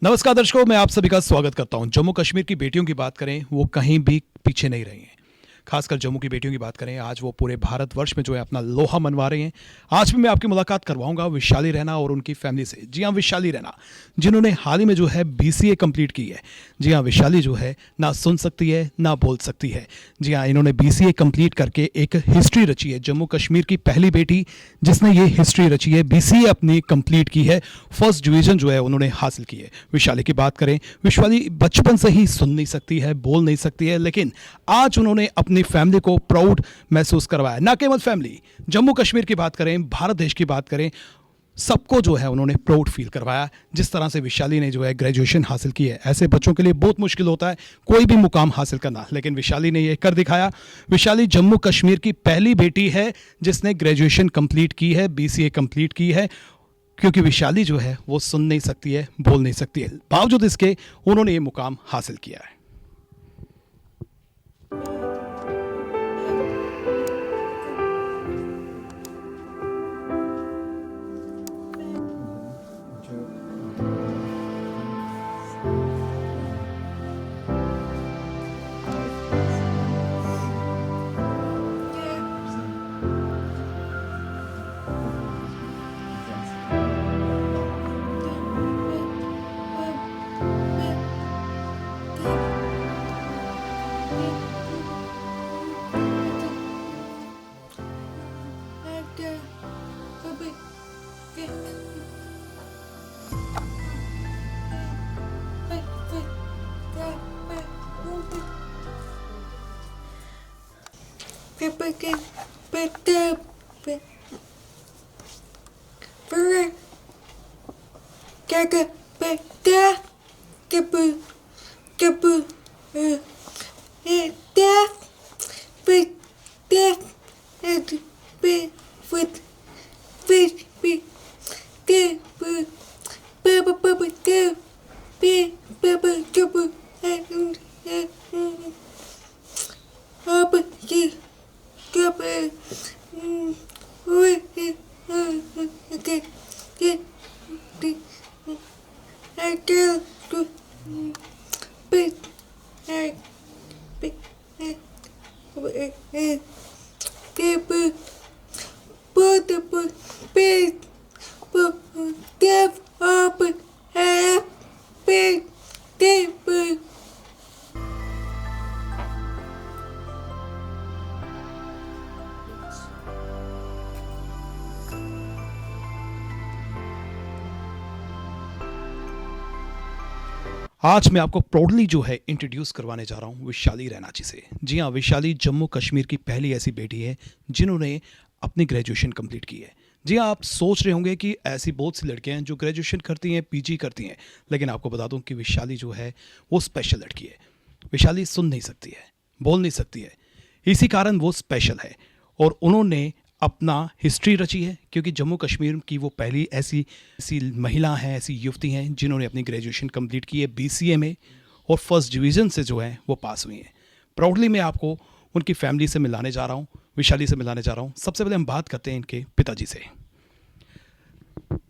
नमस्कार दर्शकों, मैं आप सभी का स्वागत करता हूं। जम्मू कश्मीर की बेटियों की बात करें, वो कहीं भी पीछे नहीं रही हैं। खासकर जम्मू की बेटियों की बात करें, आज वो पूरे भारतवर्ष में जो है अपना लोहा मनवा रही हैं। आज भी मैं आपकी मुलाकात करवाऊंगा विशाली रैना और उनकी फैमिली से। जी हाँ, विशाली रैना, जिन्होंने हाल ही में जो है बीसीए कंप्लीट की है। जी हाँ, विशाली जो है ना सुन सकती है ना बोल सकती है। जी हाँ, इन्होंने बीसीए कंप्लीट करके एक हिस्ट्री रची है। जम्मू कश्मीर की पहली बेटी जिसने ये हिस्ट्री रची है, बीसीए अपनी कंप्लीट की है, फर्स्ट डिवीजन जो है उन्होंने हासिल की है। विशाली की बात करें, विशाली बचपन से ही सुन नहीं सकती है, बोल नहीं सकती है, लेकिन आज उन्होंने अपनी फैमिली को प्राउड महसूस करवाया। ना केवल फैमिली, जम्मू कश्मीर की बात करें, भारत देश की बात करें, सबको जो है उन्होंने प्राउड फील करवाया। जिस तरह से विशाली ने जो है ग्रेजुएशन हासिल की है, ऐसे बच्चों के लिए बहुत मुश्किल होता है कोई भी मुकाम हासिल करना, लेकिन विशाली ने ये कर दिखाया। विशाली जम्मू कश्मीर की पहली बेटी है जिसने ग्रेजुएशन कंप्लीट की है, बीसीए कंप्लीट की है। क्योंकि विशाली जो है वो सुन नहीं सकती है, बोल नहीं सकती है, बावजूद इसके उन्होंने ये मुकाम हासिल किया है। आज मैं आपको प्राउडली जो है इंट्रोड्यूस करवाने जा रहा हूँ विशाली रैना जी से। जी हाँ, विशाली जम्मू कश्मीर की पहली ऐसी बेटी है जिन्होंने अपनी ग्रेजुएशन कंप्लीट की है। जी हाँ, आप सोच रहे होंगे कि ऐसी बहुत सी लड़कियां हैं जो ग्रेजुएशन करती हैं, पीजी करती हैं, लेकिन आपको बता दूं कि विशाली जो है वो स्पेशल लड़की है। विशाली सुन नहीं सकती है, बोल नहीं सकती है, इसी कारण वो स्पेशल है। और उन्होंने अपना हिस्ट्री रची है, क्योंकि जम्मू कश्मीर की वो पहली ऐसी ऐसी महिला हैं, ऐसी युवती हैं जिन्होंने अपनी ग्रेजुएशन कंप्लीट की है बीसीए में, और फर्स्ट डिवीज़न से जो है वो पास हुई हैं। प्राउडली मैं आपको उनकी फैमिली से मिलाने जा रहा हूँ, विशाली से मिलाने जा रहा हूँ। सबसे पहले हम बात करते हैं इनके पिताजी से।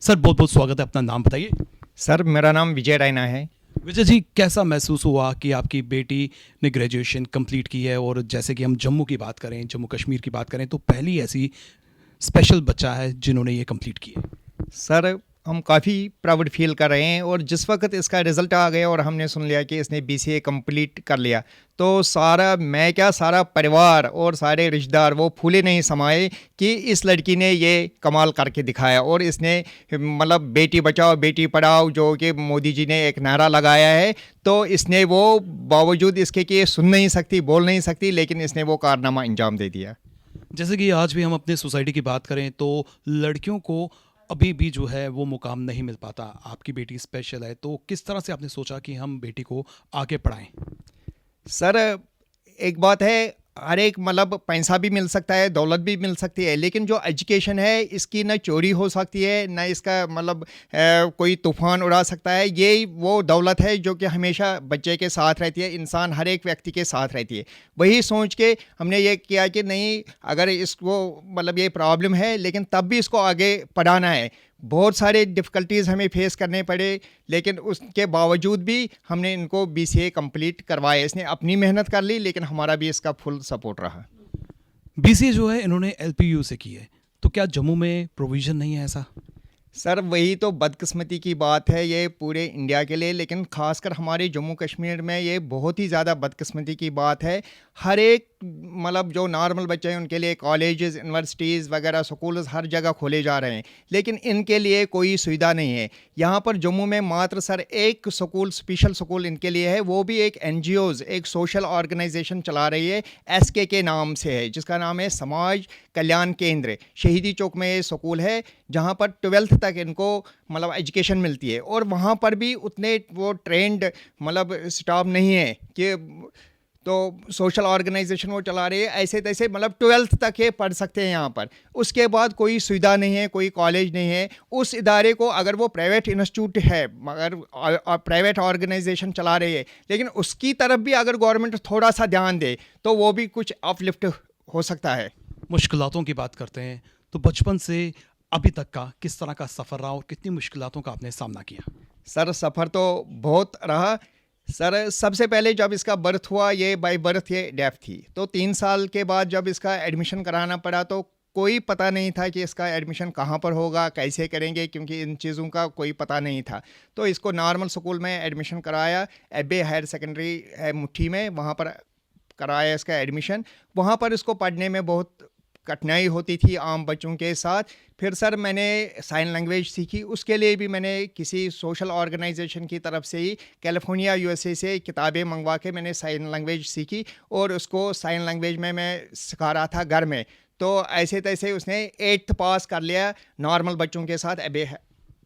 सर, बहुत बहुत स्वागत है, अपना नाम बताइए। सर, मेरा नाम विजय रैना है। विजय जी, कैसा महसूस हुआ कि आपकी बेटी ने ग्रेजुएशन कंप्लीट की है, और जैसे कि हम जम्मू की बात करें, जम्मू कश्मीर की बात करें, तो पहली ऐसी स्पेशल बच्चा है जिन्होंने ये कंप्लीट की है? सर, हम काफ़ी प्राउड फील कर रहे हैं, और जिस वक्त इसका रिज़ल्ट आ गया और हमने सुन लिया कि इसने बीसीए कंप्लीट कर लिया, तो सारा परिवार और सारे रिश्तेदार वो फूले नहीं समाए कि इस लड़की ने ये कमाल करके दिखाया। और इसने मतलब बेटी बचाओ बेटी पढ़ाओ जो कि मोदी जी ने एक नारा लगाया है, तो इसने वो बावजूद इसके कि ये सुन नहीं सकती, बोल नहीं सकती, लेकिन इसने वो कारनामा अंजाम दे दिया। जैसे कि आज भी हम अपने सोसाइटी की बात करें तो लड़कियों को अभी भी जो है वो मुकाम नहीं मिल पाता। आपकी बेटी स्पेशल है, तो किस तरह से आपने सोचा कि हम बेटी को आगे पढ़ाएं? सर, एक बात है, हर एक मतलब पैसा भी मिल सकता है, दौलत भी मिल सकती है, लेकिन जो एजुकेशन है इसकी ना चोरी हो सकती है, ना इसका मतलब कोई तूफान उड़ा सकता है। ये वो दौलत है जो कि हमेशा बच्चे के साथ रहती है, इंसान हर एक व्यक्ति के साथ रहती है। वही सोच के हमने ये किया कि नहीं, अगर इसको मतलब ये प्रॉब्लम है, लेकिन तब भी इसको आगे पढ़ाना है। बहुत सारे डिफ़िकल्टीज़ हमें फेस करने पड़े, लेकिन उसके बावजूद भी हमने इनको बीसीए कंप्लीट करवाया। इसने अपनी मेहनत कर ली, लेकिन हमारा भी इसका फुल सपोर्ट रहा। बीसीए जो है इन्होंने एलपीयू से की है, तो क्या जम्मू में प्रोविज़न नहीं है ऐसा? सर वही तो बदकिस्मती की बात है ये पूरे इंडिया के लिए, लेकिन ख़ासकर हमारे जम्मू कश्मीर में ये बहुत ही ज़्यादा बदकिस्मती की बात है। हर एक मतलब जो नॉर्मल बच्चे हैं उनके लिए कॉलेजेस, यूनिवर्सिटीज़ वगैरह, स्कूल्स हर जगह खोले जा रहे हैं, लेकिन इनके लिए कोई सुविधा नहीं है। यहाँ पर जम्मू में मात्र सर एक स्कूल, स्पेशल स्कूल इनके लिए है, वो भी एक एनजीओज़, एक सोशल ऑर्गेनाइजेशन चला रही है, एसके के नाम से है, जिसका नाम है समाज कल्याण केंद्र। शहीदी चौक में ये स्कूल है, जहाँ पर 12th तक इनको मतलब एजुकेशन मिलती है, और वहाँ पर भी उतने वो ट्रेंड मतलब स्टाफ नहीं है कि तो सोशल ऑर्गेनाइजेशन वो चला रही है ऐसे तैसे, मतलब 12th तक ये पढ़ सकते हैं यहाँ पर। उसके बाद कोई सुविधा नहीं है, कोई कॉलेज नहीं है। उस इदारे को अगर वो प्राइवेट इंस्टीट्यूट है, मगर प्राइवेट ऑर्गेनाइजेशन चला रही है, लेकिन उसकी तरफ भी अगर गवर्नमेंट थोड़ा सा ध्यान दे तो वो भी कुछ अपलिफ्ट हो सकता है। मुश्किलातों की बात करते हैं, तो बचपन से अभी तक का किस तरह का सफ़र रहा और कितनी मुश्किलातों का आपने सामना किया? सर सफ़र तो बहुत रहा। सर सबसे पहले जब इसका बर्थ हुआ, ये बाय बर्थ ये डेफ थी, तो 3 साल के बाद जब इसका एडमिशन कराना पड़ा तो कोई पता नहीं था कि इसका एडमिशन कहाँ पर होगा, कैसे करेंगे, क्योंकि इन चीज़ों का कोई पता नहीं था। तो इसको नॉर्मल स्कूल में एडमिशन कराया, एबे हायर सेकेंडरी है मुट्ठी में, वहाँ पर कराया इसका एडमिशन। वहाँ पर इसको पढ़ने में बहुत कठिनाई होती थी आम बच्चों के साथ। फिर सर मैंने साइन लैंग्वेज सीखी, उसके लिए भी मैंने किसी सोशल ऑर्गेनाइजेशन की तरफ से ही कैलिफोर्निया यूएसए से किताबें मंगवा के मैंने साइन लैंग्वेज सीखी, और उसको साइन लैंग्वेज में मैं सिखा रहा था घर में। तो ऐसे तैसे उसने 8th पास कर लिया नॉर्मल बच्चों के साथ एबे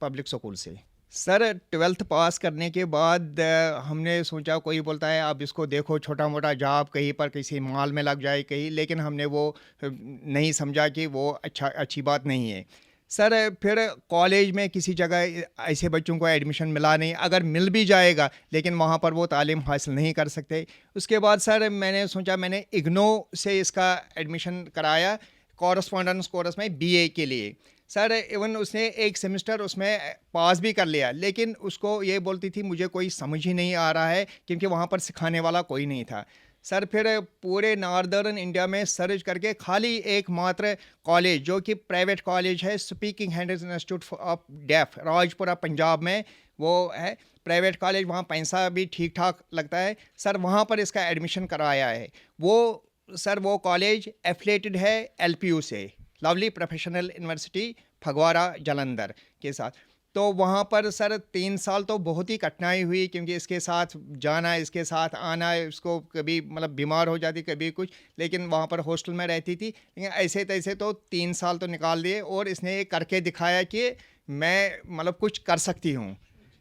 पब्लिक स्कूल से। सर 12th पास करने के बाद हमने सोचा, कोई बोलता है अब इसको देखो छोटा मोटा जॉब कहीं पर किसी मॉल में लग जाए कहीं, लेकिन हमने वो नहीं समझा कि वो अच्छी बात नहीं है। सर फिर कॉलेज में किसी जगह ऐसे बच्चों को एडमिशन मिला नहीं, अगर मिल भी जाएगा लेकिन वहाँ पर वो तालीम हासिल नहीं कर सकते। उसके बाद सर मैंने सोचा, मैंने इग्नो से इसका एडमिशन कराया कॉरस्पॉन्डेंस कोर्स में बीए के लिए। सर इवन उसने एक सेमेस्टर उसमें पास भी कर लिया, लेकिन उसको ये बोलती थी मुझे कोई समझ ही नहीं आ रहा है, क्योंकि वहाँ पर सिखाने वाला कोई नहीं था। सर फिर पूरे नॉर्दर्न इंडिया में सर्च करके खाली एकमात्र कॉलेज जो कि प्राइवेट कॉलेज है, speaking handles institute of deaf, Rajpura Punjab में वो है प्राइवेट कॉलेज। वहाँ पैसा भी ठीक ठाक लगता है। सर वहाँ पर इसका एडमिशन कराया है। वो कॉलेज एफिलेटेड है एलपीयू से, lovely professional university Phagwara Jalandhar के साथ। तो वहाँ पर सर 3 साल तो बहुत ही कठिनाई हुई, क्योंकि इसके साथ जाना, इसके साथ आना, इसको कभी मतलब बीमार हो जाती, कभी कुछ, लेकिन वहाँ पर हॉस्टल में रहती थी। लेकिन ऐसे तैसे तो 3 साल तो निकाल दिए, और इसने ये करके दिखाया कि मैं मतलब कुछ कर सकती हूँ।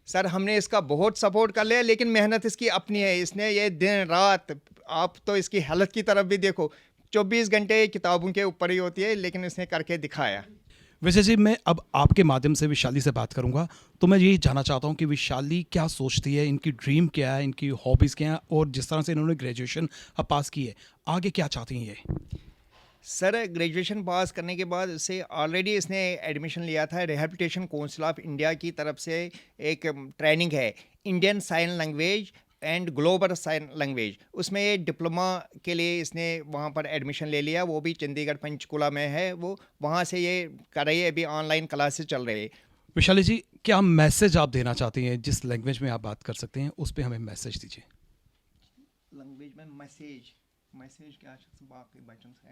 सर हमने इसका बहुत सपोर्ट कर लिया, लेकिन मेहनत इसकी अपनी है। इसने ये दिन रात, आप तो इसकी हेल्थ की तरफ भी देखो, 24 घंटे किताबों के ऊपर ही होती है, लेकिन इसने करके दिखाया। वैसे जी, मैं अब आपके माध्यम से विशाली से बात करूंगा, तो मैं यही जानना चाहता हूं कि विशाली क्या सोचती है, इनकी ड्रीम क्या है, इनकी हॉबीज़ क्या हैं, और जिस तरह से इन्होंने ग्रेजुएशन अब पास की है, आगे क्या चाहती हैं ये? सर ग्रेजुएशन पास करने के बाद इससे ऑलरेडी इसने एडमिशन लिया था रिहैबिलिटेशन काउंसिल ऑफ इंडिया की तरफ से। एक ट्रेनिंग है Indian sign language and global sign language, उसमें ये डिप्लोमा के लिए इसने वहाँ पर एडमिशन ले लिया। वो भी चंडीगढ़ पंचकुला में है, वो वहाँ से ये कर रही है, अभी ऑनलाइन क्लासेस चल रही है। विशाली जी, क्या मैसेज आप देना चाहती हैं? जिस लैंग्वेज में आप बात कर सकते हैं उस पर हमें मैसेज दीजिए। लैंग्वेज में मैसेज क्या बाकी बच्चों से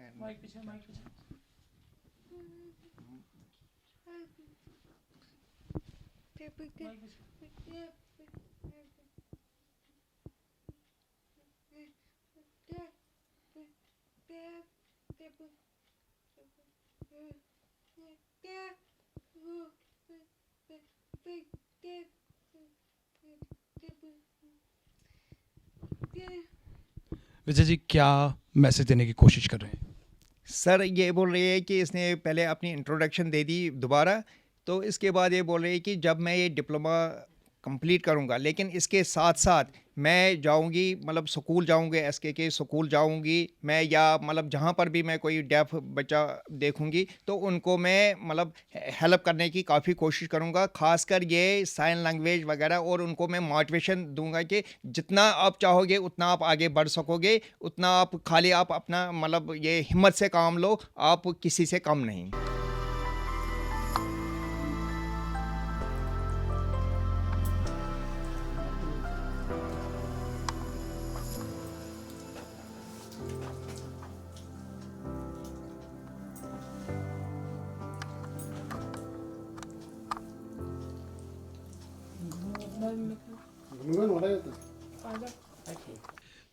विजय जी, क्या मैसेज देने की कोशिश कर रहे हैं? सर ये बोल रही है कि इसने पहले अपनी इंट्रोडक्शन दे दी दोबारा, तो इसके बाद ये बोल रही है कि जब मैं ये डिप्लोमा कंप्लीट करूँगा, लेकिन इसके साथ साथ मैं जाऊँगी, मतलब स्कूल जाऊँगी, एसके के स्कूल जाऊँगी मैं, या मतलब जहाँ पर भी मैं कोई डेफ बच्चा देखूँगी तो उनको मैं मतलब हेल्प करने की काफ़ी कोशिश करूँगा, ख़ासकर ये साइन लैंग्वेज वगैरह, और उनको मैं मोटिवेशन दूँगा कि जितना आप चाहोगे उतना आप आगे बढ़ सकोगे, उतना आप खाली आप अपना मतलब ये हिम्मत से काम लो, आप किसी से कम नहीं।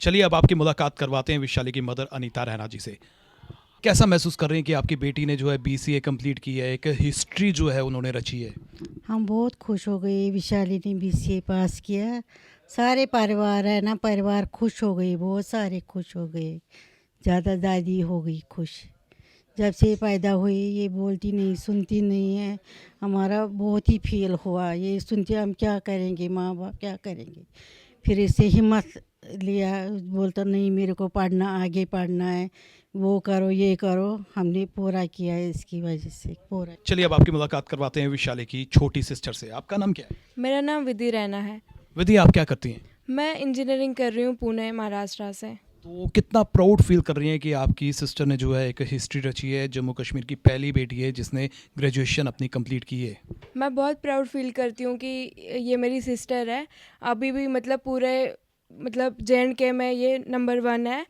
चलिए अब आपकी मुलाकात करवाते हैं विशाली की मदर अनीता रैना जी से। कैसा महसूस कर रहे हैं कि आपकी बेटी ने जो है बीसीए कंप्लीट की है, एक हिस्ट्री जो है उन्होंने रची है? हम बहुत खुश हो गए, विशाली ने बीसीए पास किया। सारे परिवार है ना, परिवार खुश हो गए, बहुत सारे खुश हो गए। ज़्यादा दादी हो गई खुश। जब से पैदा हुई ये बोलती नहीं, सुनती नहीं है। हमारा बहुत ही फील हुआ, ये सुनते हम क्या करेंगे, माँ बाप क्या करेंगे। फिर इससे हिम्मत लिया, बोलता नहीं मेरे को पढ़ना, आगे पढ़ना है, वो करो ये करो। हमने पूरा किया है, इसकी वजह से पूरा। चलिए अब आपकी मुलाकात करवाते हैं विशाली की छोटी सिस्टर से। आपका नाम क्या है? मेरा नाम विधि रैना है। विधि, आप क्या करती हैं? मैं इंजीनियरिंग कर रही हूँ पुणे महाराष्ट्र से। तो कितना प्राउड फील कर रही हैं कि आपकी सिस्टर ने जो है एक हिस्ट्री रची है, जम्मू कश्मीर की पहली बेटी है जिसने ग्रेजुएशन अपनी कंप्लीट की है? मैं बहुत प्राउड फील करती हूँ कि ये मेरी सिस्टर है। अभी भी मतलब पूरे मतलब JNK में ये नंबर 1 है।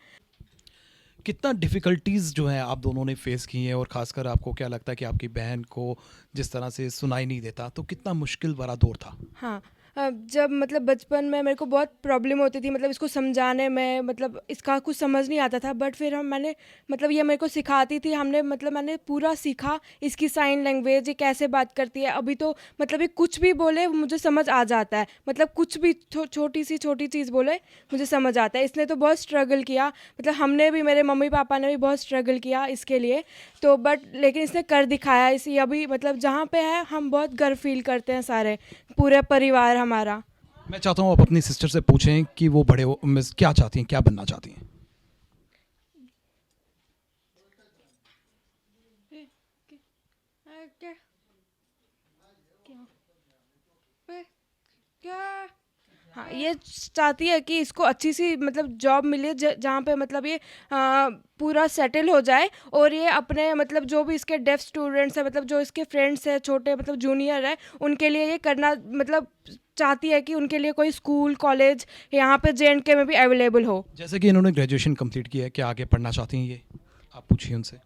कितना डिफ़िकल्टीज़ जो है आप दोनों ने फेस की हैं, और ख़ासकर आपको क्या लगता है कि आपकी बहन को जिस तरह से सुनाई नहीं देता, तो कितना मुश्किल भरा दौर था? हाँ, जब मतलब बचपन में मेरे को बहुत प्रॉब्लम होती थी, मतलब इसको समझाने में, मतलब इसका कुछ समझ नहीं आता था। बट फिर मैंने मतलब ये मेरे को सिखाती थी, मैंने पूरा सीखा इसकी साइन लैंग्वेज, ये कैसे बात करती है। अभी तो मतलब ये कुछ भी बोले मुझे समझ आ जाता है, मतलब कुछ भी छोटी चीज़ बोले मुझे समझ आता है। इसने तो बहुत स्ट्रगल किया, मतलब हमने भी, मेरे मम्मी पापा ने भी बहुत स्ट्रगल किया इसके लिए। तो बट लेकिन इसने कर दिखाया। इसी अभी मतलब जहाँ पे है हम बहुत गर्व फील करते हैं, सारे पूरे परिवार हमारा। मैं चाहता हूँ आप अपनी सिस्टर से पूछें कि वो बड़े में क्या चाहती हैं, क्या बनना चाहती हैं? क्या? हाँ, ये चाहती है कि इसको अच्छी सी मतलब जॉब मिले, जहाँ पे मतलब ये पूरा सेटल हो जाए, और ये अपने मतलब जो भी इसके डेफ स्टूडेंट्स हैं, मतलब जो इसके फ्रेंड्स हैं छोटे, मतलब जूनियर है, उनके लिए ये करना, मतलब चाहती है कि उनके लिए कोई स्कूल कॉलेज यहाँ पे JNK में भी अवेलेबल हो। जैसे कि इन्होंने ग्रेजुएशन कंप्लीट किया है, क्या आगे पढ़ना चाहती हैं ये? आप पूछिए उनसे।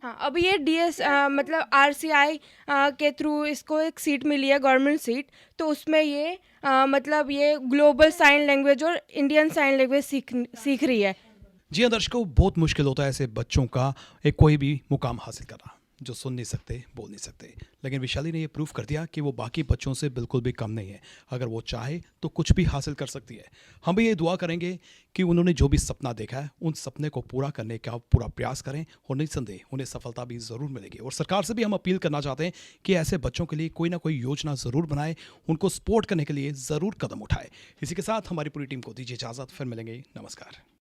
हाँ, अभी ये DS मतलब RCI के थ्रू इसको एक सीट मिली है, गवर्नमेंट सीट। तो उसमें ये मतलब ये ग्लोबल साइन लैंग्वेज और इंडियन साइन लैंग्वेज सीख रही है। जी हाँ दर्शकों, बहुत मुश्किल होता है ऐसे बच्चों का एक कोई भी मुकाम हासिल करना, जो सुन नहीं सकते, बोल नहीं सकते। लेकिन विशाली ने ये प्रूव कर दिया कि वो बाकी बच्चों से बिल्कुल भी कम नहीं है। अगर वो चाहे तो कुछ भी हासिल कर सकती है। हम भी ये दुआ करेंगे कि उन्होंने जो भी सपना देखा है उन सपने को पूरा करने का पूरा प्रयास करें, और निस्संदेह उन्हें सफलता भी ज़रूर मिलेगी। और सरकार से भी हम अपील करना चाहते हैं कि ऐसे बच्चों के लिए कोई ना कोई योजना ज़रूर बनाए, उनको सपोर्ट करने के लिए ज़रूर कदम उठाए। इसी के साथ हमारी पूरी टीम को दीजिए इजाज़त, फिर मिलेंगे। नमस्कार।